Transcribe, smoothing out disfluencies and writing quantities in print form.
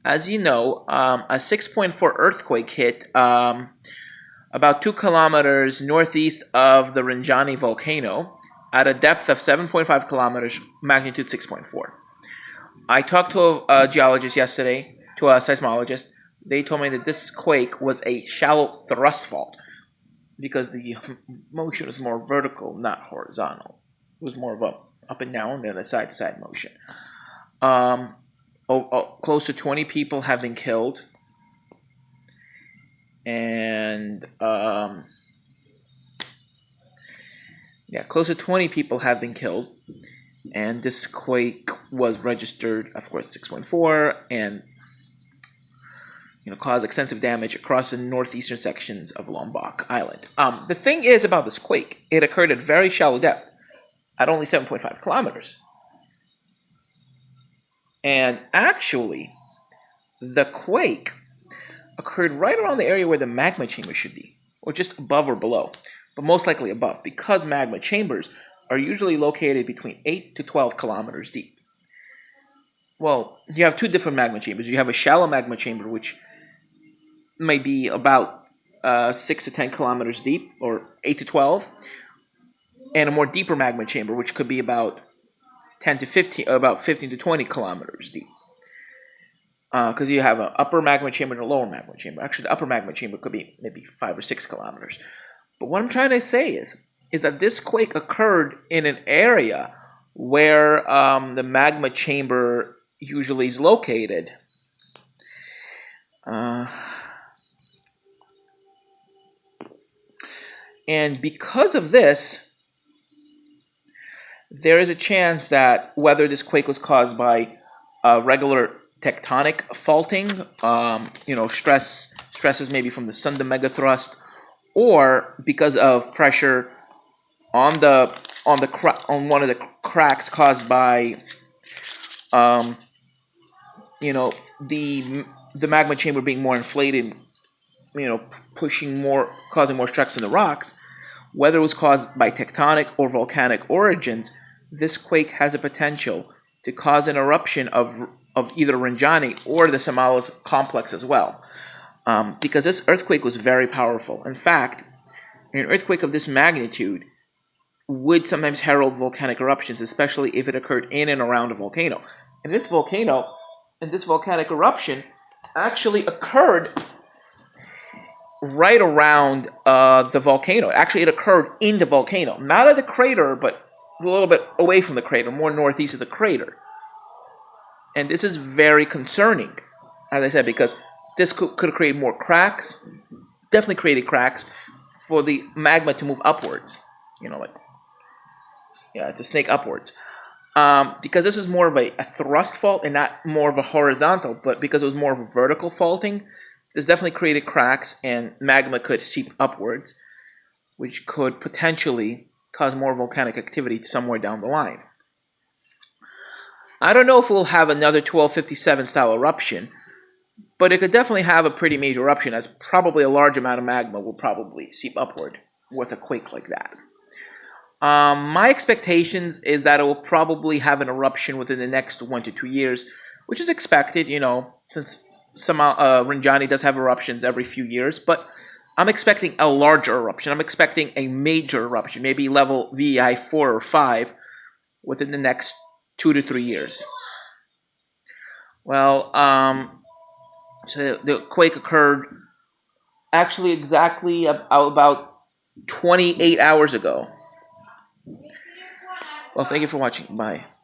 As you know, a 6.4 earthquake hit about 2 kilometers northeast of the Rinjani volcano at a depth of 7.5 kilometers, magnitude 6.4. I talked to a geologist yesterday, to a seismologist. They told me that this quake was a shallow thrust fault because the motion was more vertical, not horizontal. It was more of a up and down than a side-to-side motion. Close to 20 people have been killed, and close to 20 people have been killed. And this quake was registered, of course, 6.4, and caused extensive damage across the northeastern sections of Lombok Island. The thing is about this quake, it occurred at very shallow depth, at only 7.5 kilometers. And actually, the quake occurred right around the area where the magma chamber should be, or just above or below, but most likely above, because magma chambers are usually located between 8 to 12 kilometers deep. Well, you have two different magma chambers. You have a shallow magma chamber, which may be about 6 to 10 kilometers deep, or 8 to 12, and a more deeper magma chamber, which could be about 15 to 20 kilometers deep. Because you have an upper magma chamber and a lower magma chamber. Actually, the upper magma chamber could be maybe 5 or 6 kilometers. But what I'm trying to say is that this quake occurred in an area where the magma chamber usually is located. And because of this, there is a chance that whether this quake was caused by regular tectonic faulting, stresses maybe from the Sunda megathrust, or because of pressure on one of the cracks caused by the magma chamber being more inflated, causing more stress in the rocks. Whether it was caused by tectonic or volcanic origins, this quake has a potential to cause an eruption of either Rinjani or the Samalas complex as well, because this earthquake was very powerful. In fact, an earthquake of this magnitude would sometimes herald volcanic eruptions, especially if it occurred in and around a volcano. And this volcanic eruption actually occurred right around the volcano. Actually, it occurred in the volcano, not at the crater, but a little bit away from the crater, more northeast of the crater. And this is very concerning, as I said, because this could create more cracks, definitely created cracks for the magma to move upwards, to snake upwards. Because this is more of a thrust fault and not more of a horizontal, but because it was more of a vertical faulting, this definitely created cracks and magma could seep upwards, which could potentially cause more volcanic activity somewhere down the line. I don't know if we'll have another 1257 style eruption, but it could definitely have a pretty major eruption, as probably a large amount of magma will probably seep upward with a quake like that. My expectations is that it will probably have an eruption within the next 1 to 2 years, which is expected, since Rinjani does have eruptions every few years, but I'm expecting a larger eruption. I'm expecting a major eruption, maybe level VEI 4 or 5, within the next 2 to 3 years. Well, so the quake occurred actually exactly about 28 hours ago. Well, thank you for watching. Bye.